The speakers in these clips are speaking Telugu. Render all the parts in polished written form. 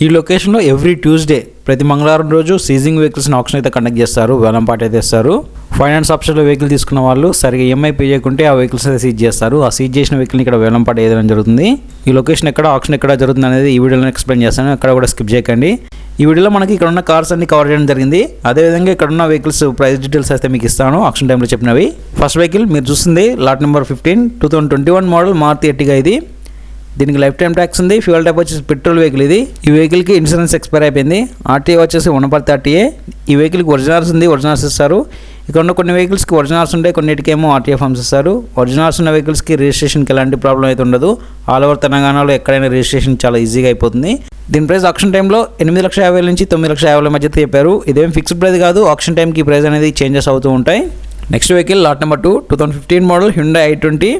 ఈ లొకేషన్లో ఎవ్రీ ట్యూస్డే ప్రతి మంగళవారం రోజు సీజింగ్ వెహికల్స్ని ఆప్షన్ అయితే కండక్ట్ చేస్తారు, వేలంపాట అయితే ఇస్తారు. ఫైనాన్స్ ఆప్షన్లో వెహికల్ తీసుకున్న వాళ్ళు సరిగా ఈఎంఐ పే చేయకుంటే ఆ వెహికల్స్ అయితే సీజ్ చేస్తారు. ఆ సీజ్ చేసిన వెహికల్ని ఇక్కడ వేలంపాట వేయడం జరుగుతుంది. ఈ లొకేషన్ ఎక్కడ, ఆప్షన్ ఎక్కడ జరుగుతుంది అనేది ఈ వీడియోలో ఎక్స్ప్లెయిన్ చేస్తాను, ఎక్కడ కూడా స్కిప్ చేయకండి. ఈ వీడియోలో మనకి ఇక్కడ ఉన్న కార్స్ అన్ని కవర్ చేయడం జరిగింది. అదేవిధంగా ఇక్కడ ఉన్న వెహికల్స్ ప్రైస్ డీటెయిల్స్ అయితే మీకు ఇస్తాను ఆప్షన్ టైంలో చెప్పినవి. ఫస్ట్ వెహికల్ మీరు చూస్తుంది lot number 15 2021 model Maruti Ertiga. ఇది దీనికి లైఫ్ టైం ట్యాక్స్ ఉంది. ఫ్యూయల్ టైప్ వచ్చేసి పెట్రోల్ వెహికల్. ఇది ఈ వెహికల్కి ఇన్సూరెన్స్ ఎక్స్పైర్ అయిపోయింది. ఆర్టీఏ వచ్చేసి 1/30. ఈ వెహికల్కి ఒరిజినల్స్ ఉంది, ఒరిజినల్స్ ఇస్తారు. ఇక్కడ ఉన్న కొన్ని వెహికల్స్కి ఒరిజినల్స్ ఉంటాయి, కొన్నిటికేమో ఆర్టీఏ ఫార్మ్స్ ఇస్తారు. ఒరిజినల్స్ ఉన్న వెహికల్స్కి రిజిస్ట్రేషన్కి ఎలాంటి ప్రాబ్లం అయితే ఉండదు. ఆల్ ఓవర్ తెలంగాణలో ఎక్కడైనా రిజిస్ట్రేషన్ చాలా ఈజీగా అయిపోతుంది. దీని ప్రైస్ ఆప్షన్ టైంలో 8,50,000 నుంచి 9,50,000 మధ్య చెప్పారు. ఇదేం ఫిక్స్డ్ ప్రైస్ కాదు, ఆప్షన్ టైంకి ఈ ప్రైస్ అనేది చేంజెస్ అవుతూ ఉంటాయి. Next vehicle lot number 2 2015 model Hyundai i20.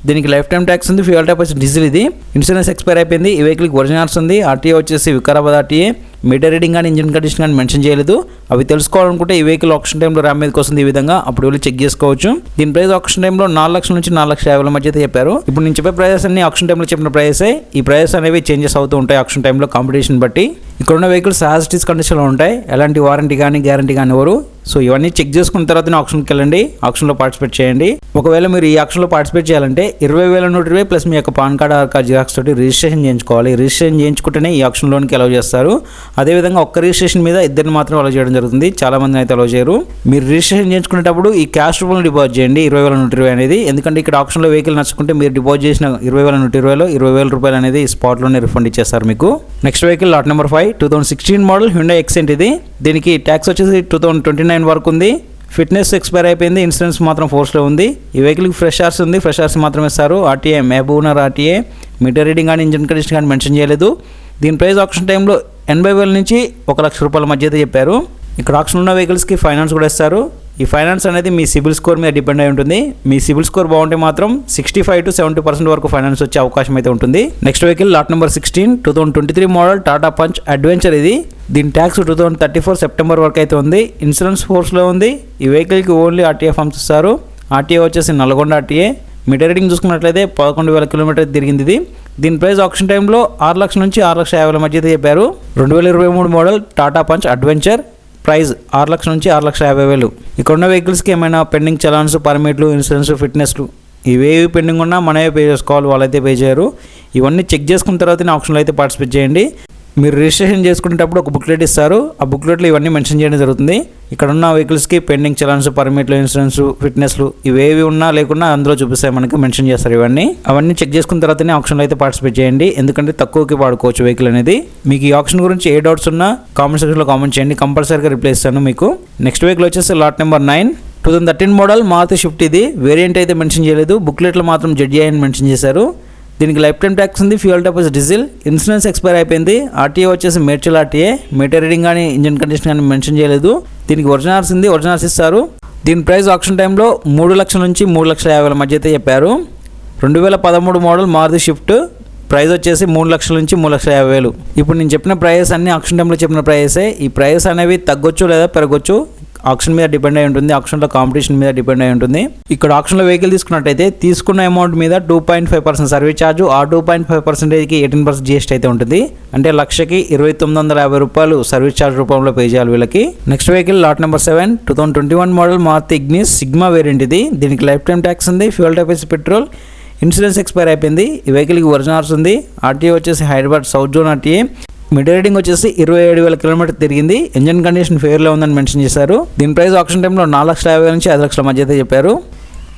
దీనికి లైఫ్ టైం ట్యాక్స్ ఉంది. ఫ్యూయల్ టైప్ వచ్చి డీజిల్. ఇది ఇన్సూరెన్స్ ఎక్స్పైర్ అయిపోయింది. ఈ వెహికల్కి ఒరిజినల్స్ ఉంది. ఆర్టీఏ వచ్చేసి వికారాబాద్ ఆర్టీఏ. మీటర్ రీడింగ్ కానీ ఇంజిన్ కండిషన్ కానీ మెన్షన్ చేయలేదు. అవి తెలుసుకోవాలనుకుంటే ఈ వెహికల్ ఆప్షన్ టైంలో ర్యామ్ మీదకి వస్తుంది. ఈ విధంగా అప్పుడు వెళ్ళి చెక్ చేసుకోవచ్చు. దీని ప్రైస్ ఆప్షన్ టైంలో 4 లక్షల నుంచి 4,50,000 మధ్య అయితే చెప్పారు. ఇప్పుడు నేను చెప్పే ప్రైజెస్ అన్ని ఆప్షన్ టైంలో చెప్పిన ప్రైసే. ఈ ప్రైజెస్ అనేవి చేంజెస్ అవుతూ ఉంటాయి ఆప్షన్ టైంలో కాంపిటీషన్ బట్టి. ఇక్కడ ఉన్న వెహికల్స్ యాజ్ ఇట్ ఈస్ కండిషన్లో ఉంటాయి, ఎలాంటి వారంటీ కానీ గ్యారంటీ కానీ ఎవరు. సో ఇవన్నీ చెక్ చేసుకున్న తర్వాత ఆప్షన్కి వెళ్ళండి, ఆప్షన్లో పార్టిసిపేట్ చేయండి. ఒకవేళ మీరు ఈ ఆప్షన్లో పార్టిసిపేట్ చేయాలంటే 20,120 ప్లస్ మీ యొక్క pan card, Aadhaar card xerox తోటి రిజిస్ట్రేషన్ చేయించుకోవాలి. రిజిస్ట్రేషన్ చేయించుకుంటేనే ఈ ఆప్షన్లోనికి అలౌ చేస్తారు. అదేవిధంగా ఒక్క రిజిస్ట్రేషన్ మీద ఇద్దరిని మాత్రం అలౌ చేయడం జరుగుతుంది, చాలా మంది అయితే అలౌ చేయరు. మీరు రిజిస్ట్రేషన్ చేయించుకునేటప్పుడు ఈ క్యాష్ రూపంలో డిపాజిట్ చేయండి 20,120 అనేది. ఎందుకంటే ఇక్కడ ఆప్షన్లో వెహికల్ నచ్చుకుంటే మీరు డిపాజిట్ చేసిన 20,120లో 20,000 రూపాయలు అనేది స్పాట్లోనే రిఫండ్ ఇచ్చేస్తారు మీకు. Next vehicle lot number 5 2016 model Hyundai Xcent. ఇది దీనికి ట్యాక్స్ వచ్చేసి 2029 వరకు ఉంది. ఫిట్నెస్ ఎక్స్పైర్ అయిపోయింది. ఇన్సూరెన్స్ మాత్రం ఫోర్స్లో ఉంది. ఈ వెహికల్కి ఫ్రెషర్స్ ఉంది, ఫ్రెషర్స్ మాత్రం ఇస్తారు. RTA Mahabubnagar RTA. Meter reading కానీ ఇంజిన్ కండిషన్ కానీ మెన్షన్ చేయలేదు. దీని ప్రైస్ ఆప్షన్ టైంలో 80,000 నుంచి 1,00,000 రూపాయల మధ్య అయితే చెప్పారు. ఇక్కడ ఆప్షన్ ఉన్న వెహికల్స్కి ఫైనాన్స్ కూడా ఇస్తారు. ఈ ఫైనాన్స్ అనేది మీ సిబిల్ స్కోర్ మీద డిపెండ్ అయి ఉంటుంది. మీ సిబిల్ స్కోర్ బాగుంటే మాత్రం 65 to 70% వరకు ఫైనాన్స్ వచ్చే అవకాశం అయితే ఉంటుంది. Next vehicle lot number 16 2023 model Tata punch adventure. ఇది దీని ట్యాక్స్ 2034 సెప్టెంబర్ వరకు అయితే ఉంది. ఇన్సూరెన్స్ ఫోర్స్లో ఉంది. ఈ వెహికల్కి ఓన్లీ ఆర్టీఏ ఫార్మ్స్ ఇస్తారు. ఆర్టీఏ వచ్చేసి నల్గొండ ఆర్టీఏ. మీటర్ రీడింగ్ చూసుకున్నట్లయితే 11,000 కిలోమీటర్ తిరిగింది ఇది. దీని ప్రైస్ ఆప్షన్ టైంలో 6 లక్షల నుంచి 6,50,000 మధ్య అయితే చెప్పారు. 2023 model Tata punch adventure. Price 6 లక్షల నుంచి 6,50,000. ఇక్కడ ఉన్న వెహికల్స్కి ఏమైనా పెండింగ్ చలాన్స్, పర్మిట్లు, ఇన్సూరెన్స్, ఫిట్నెస్లు ఇవేవి పెండింగ్ ఉన్నా మనమే పే చేసుకోవాలి, వాళ్ళైతే పే చేయరు. ఇవన్నీ చెక్ చేసుకున్న తర్వాతనే ఆప్షన్లో అయితే పార్టిసిపేట్ చేయండి. మీరు రిజిస్ట్రేషన్ చేసుకునేటప్పుడు ఒక బుక్లెట్ ఇస్తారు. ఆ బుక్లెట్లో ఇవన్నీ మెన్షన్ చేయడం జరుగుతుంది. ఇక్కడ ఉన్న వెహికల్స్కి పెండింగ్ చలాన్స్, పర్మిట్లు, ఇన్సూరెన్స్, ఫిట్నెస్లు ఇవేవి ఉన్నా లేకున్నా అందులో చూపిస్తాయి, మనకి మెన్షన్ చేస్తారు. అవన్నీ చెక్ చేసుకున్న తర్వాతనే ఆప్షన్లో అయితే పార్టిసిపేట్ చేయండి. ఎందుకంటే తక్కువకి వాడుకోవచ్చు వెహికల్ అనేది. మీకు ఈ ఆప్షన్ గురించి ఏ డౌట్స్ ఉన్నా కామెంట్ సెక్షన్లో కామెంట్ చేయండి, కంపల్సరీగా రిప్లై ఇస్తాను మీకు. నెక్స్ట్ వెహికల్ వచ్చేసి lot number 9 2013 model Maruti Swift. ఇది వేరియంట్ అయితే మెన్షన్ చేయలేదు, బుక్లెట్లో మాత్రం జెడ్జీ అని మెన్షన్ చేశారు. దీనికి లైఫ్ టైం ట్యాక్స్ ఉంది. ఫ్యూయల్ టైప్ వచ్చి డీజిల్. ఇన్సూరెన్స్ ఎక్స్పైర్ అయిపోయింది. ఆర్టీఏ వచ్చేసి మేడ్చల్ ఆర్టీఏ. మీటర్ రీడింగ్ కానీ ఇంజిన్ కండిషన్ కానీ మెన్షన్ చేయలేదు. దీనికి ఒరిజినల్స్ ఉంది, ఒరిజినల్స్ ఇస్తారు. దీని ప్రైస్ ఆప్షన్ టైంలో 3 లక్షల నుంచి 3,50,000 మధ్య అయితే చెప్పారు. 2013 మోడల్ మారుతి షిఫ్ట్. ప్రైస్ వచ్చేసి 3 లక్షల నుంచి 3,50,000. ఇప్పుడు నేను చెప్పిన ప్రైస్ అన్ని ఆప్షన్ టైంలో చెప్పిన ప్రైసే. ఈ ప్రైస్ అనేవి తగ్గొచ్చు లేదా పెరగొచ్చు, ఆప్షన్ మీద డిపెండ్ అయి ఉంటుంది, ఆప్షన్లో కాంపిటీషన్ మీద డిపెండ్ అయి ఉంటుంది. ఇక్కడ ఆప్షన్లో వెహికల్ తీసుకున్నట్టయితే తీసుకున్న అమౌంట్ మీద 2.5% సర్వీస్ ఛార్జ్, ఆ 2.5%కి 18% జీఎస్టీ అయితే ఉంటుంది. అంటే లక్షకి 2,950 రూపాయలు సర్వీస్ ఛార్జ్ రూపంలో పే చేయాలి వీళ్ళకి. Next vehicle lot number 7 2021 model Maruti Ignis Sigma variant. ఇది దీనికి లైఫ్ టైం ట్యాక్స్ ఉంది. ఫ్యూయల్ టైప్ వేసి పెట్రోల్. ఇన్సూరెన్స్ ఎక్స్పైర్ అయిపోయింది. ఈ వెహికల్కి ఒరిజినల్స్ ఉంది. ఆర్టీఏ వచ్చేసి Hyderabad south zone RTA. Meter reading వచ్చేసి 27,000 కిలోమీటర్ తిరిగింది. ఇంజన్ కండిషన్ ఫేర్లో ఉందని మెన్షన్ చేశారు. దీని ప్రైస్ ఆప్షన్ టైంలో 4,50,000 నుంచి 5 లక్షల మధ్య అయితే చెప్పారు.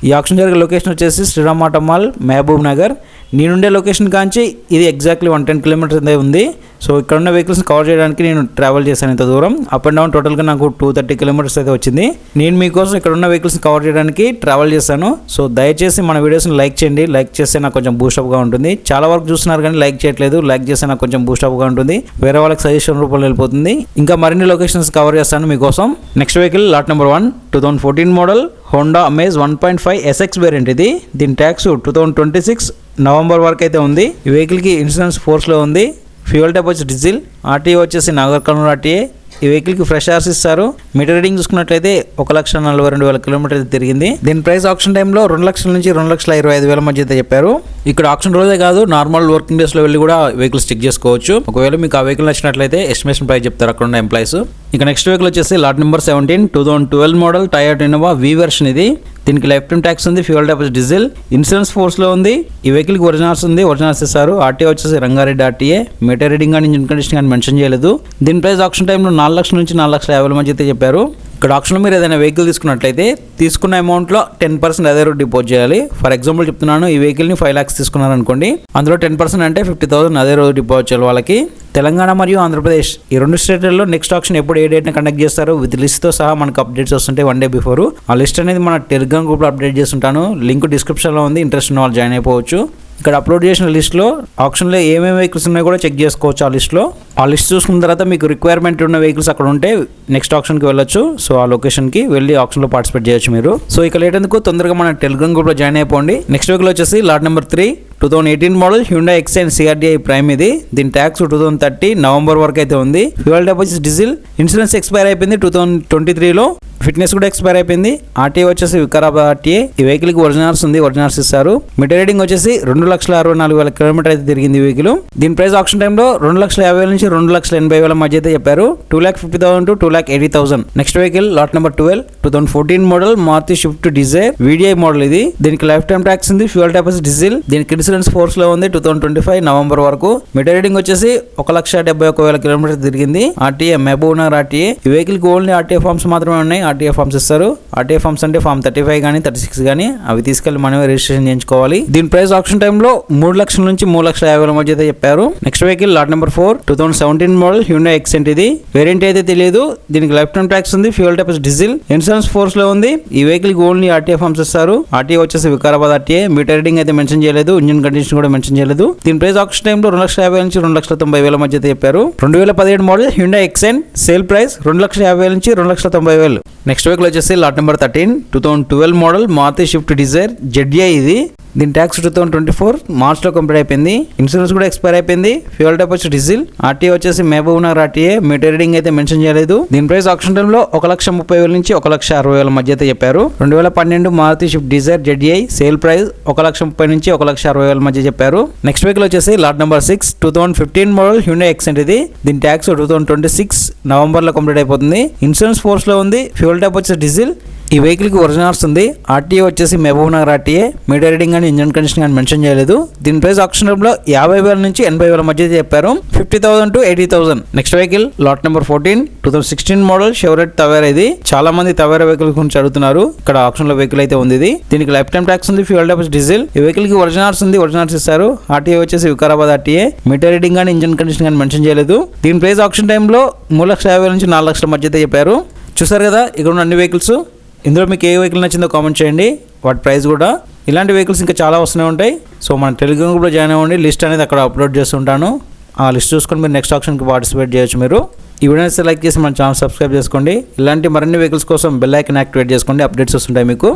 ఈ ఆప్షన్ జరిగే లొకేషన్ వచ్చేసి శ్రీరామ్ ఆటో మాల్, మహబూబ్ నగర్. నేనుండే లొకేషన్ కాంచి ఇది ఎగ్జాక్ట్లీ 110 కిలోమీటర్స్ అయితే ఉంది. సో ఇక్కడ ఉన్న వెహికల్స్ని కవర్ చేయడానికి నేను ట్రావెల్ చేశాను ఇంత దూరం. అప్ అండ్ డౌన్ టోటల్గా నాకు 230 కిలోమీటర్స్ అయితే వచ్చింది. నేను మీకోసం ఇక్కడ ఉన్న వెహికల్స్ని కవర్ చేయడానికి ట్రావెల్ చేశాను. సో దయచేసి మన వీడియోస్ని లైక్ చేయండి. లైక్ చేస్తే నాకు కొంచెం బూస్టప్గా ఉంటుంది. చాలా వరకు చూస్తున్నారు కానీ లైక్ చేయట్లేదు. లైక్ చేస్తే నాకు కొంచెం బూస్టప్గా ఉంటుంది, వేరే వాళ్ళకి సజెషన్ రూపంలో వెళ్ళిపోతుంది. ఇంకా మరిన్ని లొకేషన్స్ కవర్ చేస్తాను మీకోసం. Next vehicle lot number 1 2014 model Honda amaze 1.5 SX variant. ఇది దీని ట్యాక్స్ 2026 నవంబర్ వరకు అయితే ఉంది. ఈ వెహికల్కి ఇన్సూరెన్స్ ఫోర్స్లో ఉంది. ఫ్యూయల్ టైప్ వచ్చి డీజిల్. ఆర్టీఏ వచ్చేసి నాగర్ కర్నూలు ఆర్టీఏ. ఈ వెహికల్కి ఫ్రెష్ ఆర్స్ ఇస్తారు. మీటర్ రీడింగ్ చూసుకున్నట్లయితే 1,42,000 కిలోమీటర్ అయితే తిరిగింది. దీని ప్రైస్ ఆప్షన్ టైంలో 2 లక్షల నుంచి 2,25,000 మధ్య అయితే చెప్పారు. ఇక్కడ ఆప్షన్ రోజే కాదు, నార్మల్ వర్కింగ్ డేస్ లో వెళ్ళి కూడా వెహికల్స్ చెక్ చేసుకోవచ్చు. ఒకవేళ మీకు ఆ వెహికల్ నచ్చినట్లయితే ఎస్టిమేషన్ ప్రైస్ చెప్తారు అక్కడ ఉన్న ఎంప్లాయీస్. ఇక నెక్స్ట్ వెహికల్ వచ్చేసి lot number 17 2012 model Toyota Innova వి వెర్షన్. ఇది దీనికి లైఫ్ టైం ట్యాక్స్ ఉంది, fuel deposit diesel, insurance force లో ఉంది. ఈ వెహికల్ కి ఒరిజినల్స్ ఉంది, ఒరిజినల్స్ ఇస్తారు. ఆర్టీఏ వచ్చేసి రంగారెడ్డి ఆర్టీఏ. మీటర్ రీడింగ్ కానీ ఇంజిన్ కండిషన్ కానీ మెన్షన్ చేయలేదు. దీని ప్రైస్ ఆప్షన్ టైంలో 4 లక్షల నుంచి 4,50,000 మధ్య అయితే చెప్పారు. ఇక్కడ ఆప్షన్లో మీరు ఏదైనా వెహికల్ తీసుకున్నట్లయితే తీసుకున్న అమౌంట్లో 10% అదే రోజు డిపాజిట్ చేయాలి. ఫర్ ఎగ్జాంపుల్ చెప్తున్నాను, ఈ వెహికల్ని 5 lakhs తీసుకున్నారు అనుకోండి, అందులో 10% అంటే 50,000 అదే రోజు డిపాజిట్ చేయాలి వాళ్ళకి. తెలంగాణ మరియు ఆంధ్రప్రదేశ్ ఈ 2 స్టేట్లలో నెక్స్ట్ ఆప్షన్ ఎప్పుడు ఏ డేట్ని కండక్ట్ చేస్తారు విత్ లిస్ట్తో సహా మనకు అప్డేట్స్ వస్తుంటాయి 1 day బిఫోర్. ఆ లిస్ట్ అనేది మన టెలిగ్రామ్ గ్రూప్లో అప్డేట్ చేస్తుంటాను. లింక్ డిస్క్రిప్షన్లో ఉంది, ఇంట్రెస్ట్ ఉన్న వాళ్ళు జాయిన్ అయిపోవచ్చు. ఇక్కడ అప్లోడ్ చేసిన లిస్ట్లో ఆప్షన్లో ఏమేమి వెహికల్స్ ఉన్నాయో కూడా చెక్ చేసుకోవచ్చు. ఆ లిస్ట్లో ఆ లిస్ట్ చూసుకున్న తర్వాత మీకు రిక్వైర్మెంట్ ఉన్న వెహికల్స్ అక్కడ ఉంటే నెక్స్ట్ ఆప్షన్కి వెళ్ళొచ్చు. సో ఆ లొకేషన్కి వెళ్ళి ఆప్షన్లో పార్టిసిపేట్ చేయొచ్చు మీరు. సో ఇక లేట్ ఎందుకు, తొందరగా మన టెలిగ్రామ్ గ్రూప్లో జాయిన్ అయిపోండి. నెక్స్ట్ వెహికల్ వచ్చేసి lot number 3 2018 model Hyundai Xcent CRDI prime. ఇది దీని ట్యాక్స్ 2030 నవంబర్ వరకు అయితే ఉంది. Fuel deposit diesel, insurance expire అయిపోయింది 2023లో, ఫిట్నెస్ కూడా ఎక్స్పైర్ అయిపోయింది. ఆర్టీఏ వచ్చేసి వికారాబాద్ ఆర్టీఏ. ఈ వెహికల్కి ఒరిజినల్స్ ఉంది, ఒరిజినల్స్ ఇస్తారు. మీటర్ రీడింగ్ వచ్చేసి 2,64,000 కిలోమీటర్ అయితే తిరిగింది ఈ వెహికల్. దీని ప్రైస్ ఆప్షన్ టైంలో 2,50,000 నుంచి 2,80,000 మధ్య అయితే చెప్పారు. 2,50,000 to 2,80,000. Next vehicle lot number 12 2014 model Maruti Swift Dzire VDI model. ఇది దీనికి లైఫ్ టైం ట్యాక్స్ ఉంది, ఫ్యూయల్ డెపాజిట్ డీజిల్. దీనికి ఇన్సూరెన్స్ ఫోర్స్ లో ఉంది 2025 నవంబర్ వరకు. మీటర్ రీడింగ్ వచ్చేసి 1,71,000 కిలోమీటర్ తిరిగింది. RTA Mahabub Nagar RTA. ఈ వెహికల్ కి ఓన్లీ ఆర్టీఏ ఫార్మ్స్ మాత్రమే ఉన్నాయి. ఆర్టీఏ ఫార్మ్స్ ఇస్తారు. ఆర్టీఏ ఫార్మ్స్ అంటే ఫార్మ్ 35 కానీ 36 కానీ అవి తీసుకెళ్లి మనమే రిజిస్ట్రేషన్ చేయించుకోవాలి. దీని ప్రైస్ ఆప్షన్ టైంలో 3 లక్షల నుంచి 3,50,000 మధ్య అయితే చెప్పారు. Next vehicle lot number 4 2017 model Hyundai Xcent. ఇది వేరియంట్ అయితే తెలియదు. దీనికి లైఫ్ టైం ట్యాక్స్ ఉంది, fuel deposit diesel, insurance force లో ఉంది. ఈ వెహికల్ కి ఓన్లీ ఆర్టీఏ ఫార్మ్స్ ఇస్తారు. ఆర్టీఏ వచ్చేసి వికారాబాద్ ఆర్టీఏ. మీటర్ రీడింగ్ అయితే మెన్షన్ చేయలేదు, ఇంజిన్ కండిషన్ కూడా మెన్షన్ చేయలేదు. దీని ప్రైస్ ఆప్షన్ టైంలో 2,50,000 నుంచి 2,90,000 మధ్య అయితే చెప్పారు. 2017 model Hyundai Xcent sale price 2,50,000 నుంచి 2,90,000. నెక్స్ట్ వెహికల్ వచ్చేసి lot number 13 2012 model Maruti Swift Dzire ZDI. ఇది దీని ట్యాక్స్ 2024 మార్చ్లో కంప్లీట్ అయిపోయింది. ఇన్సూరెన్స్ కూడా ఎక్స్పైర్ అయిపోయింది. Fuel deposit diesel. ఆర్టీఏ వచ్చేసి Mahbub Nagar RTA. Meter reading అయితే మెన్షన్ చేయలేదు. దీని ప్రైస్ ఆప్షన్ టైంలో 1,30,000 నుంచి 1,60,000 మధ్య అయితే చెప్పారు. 2012 Maruti Swift Dzire ZDI sale price 1,30,000 నుంచి 1,60,000 మధ్య చెప్పారు. నెక్స్ట్ వెహికల్ వచ్చేసి lot number 6 2015 model Hyundai Xcent. ఇది దీని ట్యాక్స్ 2026 నవంబర్లో కంప్లీట్ అయిపోతుంది. ఇన్సూరెన్స్ ఫోర్స్ లో ఉంది, ఫ్యూయల్ డెపాజిట్ డీజిల్. ఈ వెహికల్కి ఒరిజినల్స్ ఉంది. ఆర్టీఏ వచ్చేసి Mahbub Nagar RTA. Meter reading కానీ ఇంజన్ కండిషన్ కానీ మెన్షన్ చేయలేదు. దీని ప్రైస్ ఆప్షన్లో 50,000 నుంచి 80,000 మధ్య చెప్పారు. 50,000 to 80,000. Next vehicle lot number 14 2016 model Chevrolet Tavera. ఇది చాలా మంది తవేరా వెహికల్ గురించి అడుగుతున్నారు. ఇక్కడ ఆప్షన్ లో వెహికల్ అయితే ఉంది. దీనికి లైఫ్ టైం ట్యాక్స్ ఉంది, ఫ్యూయల్ డెపాజిట్ డీజిల్. ఈ వెహికల్ కి ఒరిజినల్స్ ఉంది, ఒరిజినల్స్ ఇస్తారు. ఆర్టీఏ వచ్చేసి వికారాబాద్ ఆర్టీఏ. మీటర్ రీడింగ్ కానీ ఇంజన్ కండిషన్ కానీ మెన్షన్ చేయలేదు. దీని ప్రైస్ ఆప్షన్ టైంలో 3,50,000 నుంచి 4 లక్షల మధ్య అయితే చెప్పారు. చూసారు కదా ఇక్కడ ఉన్న అన్ని వెహికల్స్. ఇందులో మీకు ఏ వెహికల్ నచ్చిందో కామెంట్ చేయండి, వాటి ప్రైస్ కూడా. ఇలాంటి వెహికల్స్ ఇంకా చాలా వస్తూనే ఉంటాయి. సో మన టెలిగ్రామ్ గ్రూప్లో జాయిన్ అవ్వండి. లిస్ట్ అనేది అక్కడ అప్లోడ్ చేస్తుంటాను. ఆ లిస్ట్ చూసుకొని మీరు నెక్స్ట్ ఆప్షన్కి పార్టిసిపేట్ చేయొచ్చు. మీరు ఈ వీడియోని లైక్ చేసి మన ఛానల్ సబ్స్క్రైబ్ చేసుకోండి. ఇలాంటి మరిన్ని వెహికల్స్ కోసం బెల్ ఐకాన్ యాక్టివేట్ చేసుకోండి, అప్డేట్స్ వస్తుంటాయి మీకు.